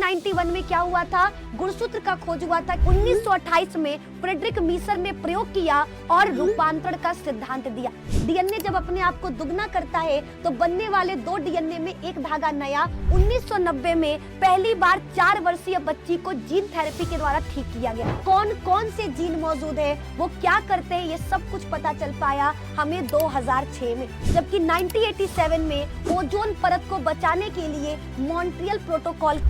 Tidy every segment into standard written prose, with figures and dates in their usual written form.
1891 में क्या हुआ था? गुणसूत्र का खोज हुआ था। 1928 में फ्रेडरिक मीसर ने प्रयोग किया और रूपांतरण का सिद्धांत दिया। डीएनए जब अपने आप को दुगना करता है तो बनने वाले 2 डीएनए में एक धागा नया। 1990 में पहली बार 4 वर्षीय बच्ची को जीन थेरेपी के द्वारा ठीक किया गया। कौन कौन से जीन मौजूद है, वो क्या करते हैं, ये सब कुछ पता चल पाया हमें 2006 में। जबकि 1987 में ओजोन परत को बचाने के लिए मॉन्ट्रियल प्रोटोकॉल।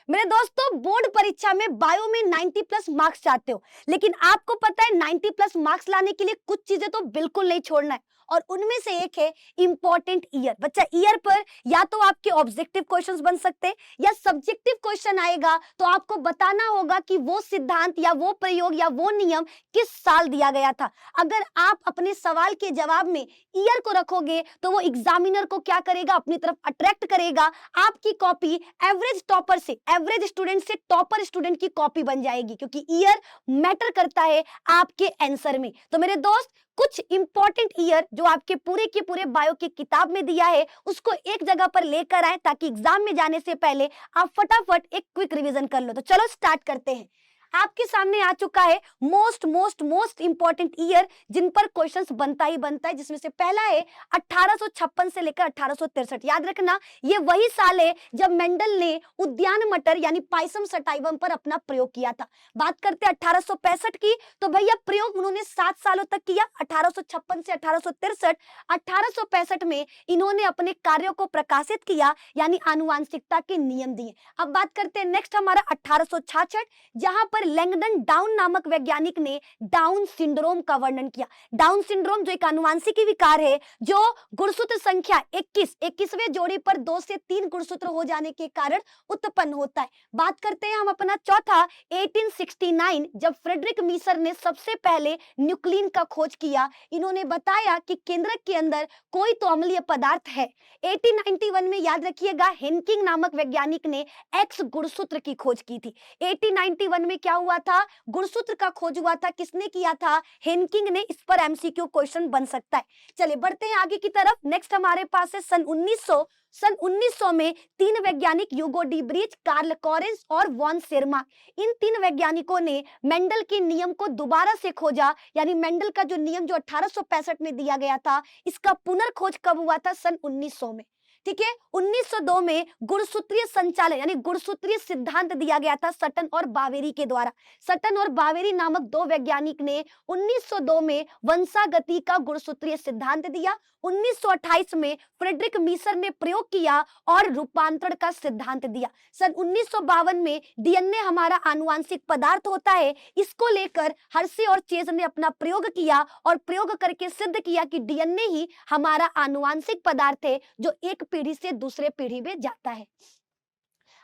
मेरे दोस्तों, बोर्ड परीक्षा में बायो में 90 प्लस मार्क्स चाहते हो, लेकिन आपको पता है 90 प्लस मार्क्स लाने के लिए कुछ चीजें तो बिल्कुल नहीं छोड़ना है, और उनमें से एक है इंपॉर्टेंट ईयर। बच्चा, ईयर पर या तो आपके ऑब्जेक्टिव क्वेश्चंस बन सकते हैं या सब्जेक्टिव क्वेश्चन आएगा तो आपको बताना होगा कि वो सिद्धांत या वो प्रयोग या वो नियम किस साल दिया गया था। अगर आप अपने सवाल के जवाब में ईयर को रखोगे तो वो एग्जामिनर को क्या करेगा, अपनी तरफ अट्रैक्ट करेगा। आपकी कॉपी एवरेज टॉपर से, एवरेज स्टूडेंट से टॉपर स्टूडेंट की कॉपी बन जाएगी, क्योंकि ईयर मैटर करता है आपके आंसर में। तो मेरे दोस्त, कुछ इंपॉर्टेंट ईयर जो आपके पूरे के पूरे बायो की किताब में दिया है उसको एक जगह पर लेकर आए, ताकि एग्जाम में जाने से पहले आप फटाफट एक क्विक रिवीजन कर लो। तो चलो स्टार्ट करते हैं। आपके सामने आ चुका है मोस्ट इंपॉर्टेंट ईयर जिन पर क्वेश्चंस बनता ही बनता है, जिसमें से पहला है 1856 से लेकर 1863। याद रखना, ये वही साल है जब मेंडल ने उद्यान मटर यानी पाइसम सटाइवम पर अपना प्रयोग किया था। बात करते हैं 1865 की, तो भैया प्रयोग उन्होंने 7 सालों तक किया, 1856 से 1863। 1865 में इन्होंने अपने कार्यों को प्रकाशित किया, यानी आनुवांशिकता के नियम दिए। अब बात करते हैं नेक्स्ट हमारा 1866, जहां पर लैंगडन डाउन नामक वैज्ञानिक ने डाउन सिंड्रोम का वर्णन किया। डाउन सिंड्रोम जो एक आनुवांशिकी विकार है, जो गुणसूत्र संख्या 21वें जोड़ी पर 2 से 3 गुणसूत्र हो जाने के कारण उत्पन्न होता है। बात करते हैं हम अपना चौथा 1869, जब फ्रेडरिक मीसर ने सबसे पहले न्यूक्लिन का खोज किया। इन्होंने बताया कि केंद्रक के अंदर कोई तो अम्लीय पदार्थ है। 1891 में याद रखिएगा, हेनकिंग नामक वैज्ञानिक ने एक्स गुणसूत्र की खोज की थी। 1891 में क्या हुआ था? गुणसूत्र का खोज हुआ था। किसने किया था? हेनकिंग ने। इस पर एमसीक्यू क्वेश्चन बन सकता है। चलिए बढ़ते हैं आगे की तरफ। नेक्स्ट हमारे पास है सन 1900 में 3 वैज्ञानिक, यूगो डी ब्रिज, कार्ल कॉरेंस और वॉन सेरमार्क, इन 3 वैज्ञानिकों ने मेंडल के नियम को दोबारा से खोजा। यानी मेंडल का जो नियम जो 1865 में दिया गया था, इसका पुनर्खोज कब हुआ था? सन 1900 में। ठीक है। 1902 में गुणसूत्रीय संचालन यानी गुणसूत्रीय सिद्धांत दिया गया था सटन और बावेरी के द्वारा। सटन और बावेरी नामक 2 वैज्ञानिक ने 1902 में वंशागति का गुणसूत्रीय सिद्धांत दिया। 1928 में फ्रेडरिक मीसर ने प्रयोग किया और रूपांतरण का सिद्धांत दिया। सन 1952 में डीएनए हमारा आनुवांशिक पदार्थ होता है, इसको लेकर हर्शे और चेज ने अपना प्रयोग किया और प्रयोग करके सिद्ध किया कि डीएनए ही हमारा आनुवांशिक पदार्थ है जो एक पीढ़ी से दूसरे पीढ़ी में जाता है।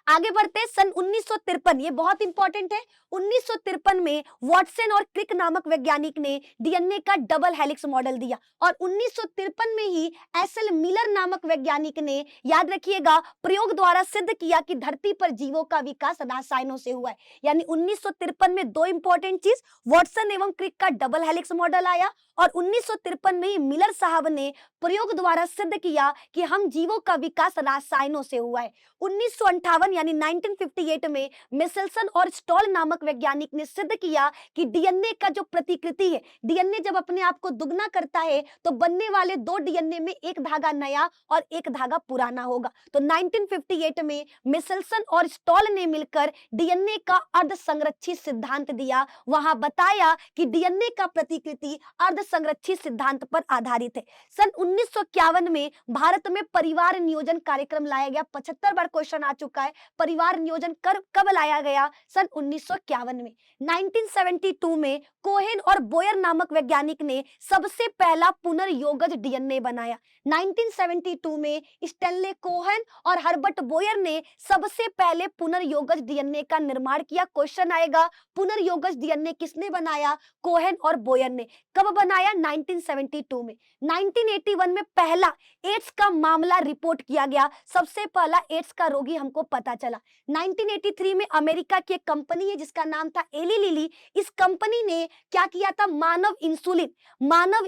आगे बढ़ते हैं सन 1953, ये बहुत इंपॉर्टेंट है। 1953 में वॉटसन और क्रिक नामक वैज्ञानिक ने डीएनए का डबल हेलिक्स मॉडल दिया, और 1953 में ही एसएल मिलर नामक वैज्ञानिक ने, याद रखिएगा, प्रयोग द्वारा सिद्ध किया कि धरती पर जीवों का विकास रसायनों से हुआ है। यानी 1953 में 2 इंपॉर्टेंट चीज, वॉटसन एवं क्रिक का डबल हेलिक्स मॉडल आया, और 1953 में ही मिलर साहब ने प्रयोग द्वारा सिद्ध किया कि हम जीवों का विकास रसायनों से हुआ है। 1958 यानी 1958 में मिसेल्सन और स्टॉल नामक वैज्ञानिक ने सिद्ध किया कि डीएनए का जो प्रतिकृति है, डीएनए जब अपने आप को दुगना करता है तो बनने वाले 2 डीएनए में एक धागा नया और एक धागा पुराना होगा। तो 1958 में मिसेल्सन और स्टॉल ने मिलकर डीएनए का अर्ध संरक्षित सिद्धांत दिया। वहां बताया कि डीएनए का प्रतिकृति अर्ध संरक्षित सिद्धांत पर आधारित है। सन 1951 में भारत में परिवार नियोजन कार्यक्रम लाया गया। 75 बार क्वेश्चन आ चुका है। परिवार नियोजन कब लाया गया? सन 1951 में। 1972 में कोहेन और बोयर नामक वैज्ञानिक ने सबसे पहला पुनर्योगज डीएनए बनाया। 1972 में स्टेनले कोहेन और हर्बर्ट बोयर ने सबसे पहले पुनर्योगज डीएनए का निर्माण किया। क्वेश्चन आएगा, पुनर्योगज डीएनए किसने बनाया? कोहेन और बोयर ने। कब बनाया? 1972 में। 1981 में पहला एड्स का मामला रिपोर्ट किया गया। सबसे पहला एड्स का रोगी हमको पता चला। 1983 में अमेरिका की एक कंपनी है जिसका नाम था एली लिली। इस कंपनी ने क्या किया था, मानव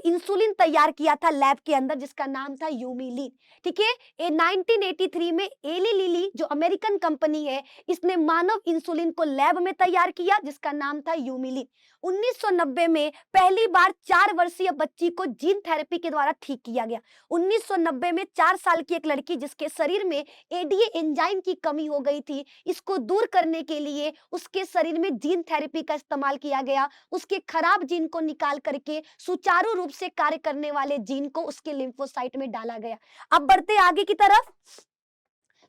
इंसुलिन तैयार किया था लैब के अंदर जिसका नाम था यूमिलिन। ठीक है, ये 1983 में एली लिली जो अमेरिकन कंपनी है इसने मानव इंसुलिन को लैब में तैयार किया जिसका नाम था यूमिलिन। 1990 में पहली बार 4 वर्षीय बच्ची को जीन थेरेपी के द्वारा ठीक किया गया। 1990 में 4 साल की एक लड़की जिसके शरीर में एडीए एंजाइम की कमी हो गई थी, इसको दूर करने के लिए उसके शरीर में जीन थेरेपी का इस्तेमाल किया गया। उसके खराब जीन को निकाल करके सुचारू रूप से कार्य करने वाले जीन को उसके लिम्फोसाइट में डाला गया। अब बढ़ते आगे की तरफ।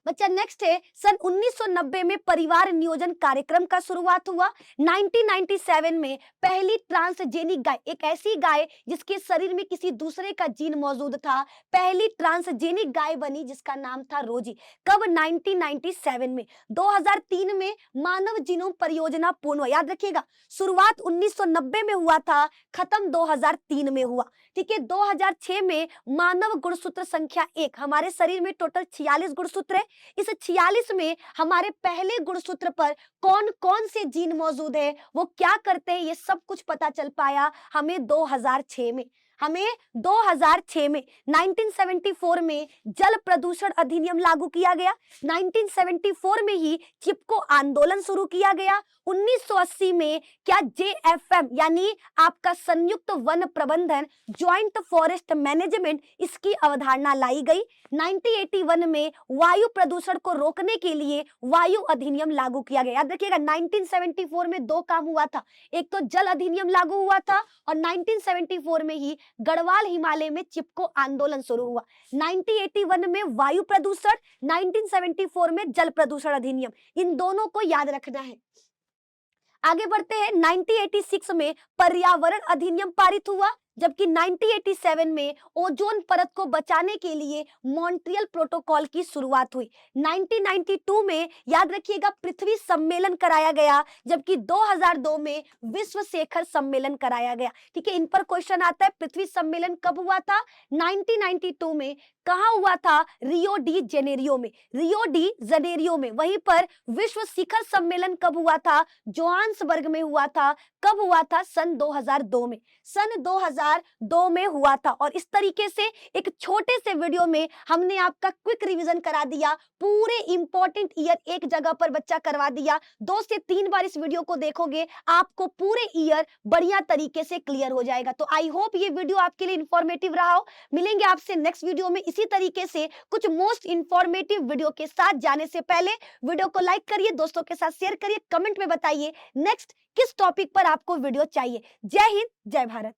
बच्चा नेक्स्ट है, सन 1990 में परिवार नियोजन कार्यक्रम का शुरुआत हुआ। 1997 में पहली ट्रांसजेनिक गाय, एक ऐसी गाय जिसके शरीर में किसी दूसरे का जीन मौजूद था, पहली ट्रांसजेनिक गाय बनी जिसका नाम था रोजी। कब? 1997 में। 2003 में मानव जीनोम परियोजना पूर्ण हुआ। याद रखिएगा, शुरुआत 1990 में हुआ था, खत्म 2003 में हुआ। ठीक है, 2006 में मानव गुणसूत्र संख्या 1, हमारे शरीर में टोटल 46 गुणसूत्र है। इस 46 में हमारे पहले गुणसूत्र पर कौन कौन से जीन मौजूद है, वो क्या करते हैं, ये सब कुछ पता चल पाया हमें 2006 में। 1974 में जल प्रदूषण अधिनियम लागू किया गया। 1974 में ही चिपको आंदोलन शुरू किया गया। 1980 में क्या जेएफएम यानी आपका संयुक्त वन प्रबंधन, ज्वाइंट फॉरेस्ट मैनेजमेंट, इसकी अवधारणा लाई गई। 1981 में वायु प्रदूषण को रोकने के लिए वायु अधिनियम लागू किया गया। याद रखिएगा, 1974 में 2 काम हुआ था, एक तो जल अधिनियम लागू हुआ था और 1974 में ही गढ़वाल हिमालय में चिपको आंदोलन शुरू हुआ। 1981 में वायु प्रदूषण, 1974 में जल प्रदूषण अधिनियम, इन दोनों को याद रखना है। आगे बढ़ते हैं। 1986 में पर्यावरण अधिनियम पारित हुआ, जबकि 1987 में ओजोन परत को बचाने के लिए मॉन्ट्रियल प्रोटोकॉल की शुरुआत हुई। 1992 में याद रखिएगा पृथ्वी सम्मेलन कराया गया, जबकि 2002 में विश्व शेखर सम्मेलन कराया गया। ठीक है, इन पर क्वेश्चन आता है, पृथ्वी सम्मेलन कब हुआ था? 1992 में। कहाँ हुआ था? रियो डी जेनेरियो में। वहीं पर विश्व शिखर सम्मेलन कब हुआ था? जोहान्सबर्ग में हुआ था। कब हुआ था? सन 2002 में। सन 2002 में हुआ था। और इस तरीके से एक छोटे से वीडियो में हमने आपका क्विक रिवीजन करा दिया, पूरे इंपॉर्टेंट ईयर एक जगह पर बच्चा करवा दिया। 2 से 3 बार इस वीडियो को देखोगे आपको पूरे ईयर बढ़िया तरीके से क्लियर हो जाएगा। तो आई होप ये वीडियो आपके लिए इंफॉर्मेटिव रहा हो। मिलेंगे आपसे नेक्स्ट वीडियो में इसी तरीके से कुछ मोस्ट इंफॉर्मेटिव वीडियो के साथ। जाने से पहले वीडियो को लाइक करिए, दोस्तों के साथ शेयर करिए, कमेंट में बताइए नेक्स्ट किस टॉपिक पर आपको वीडियो चाहिए। जय हिंद, जय भारत।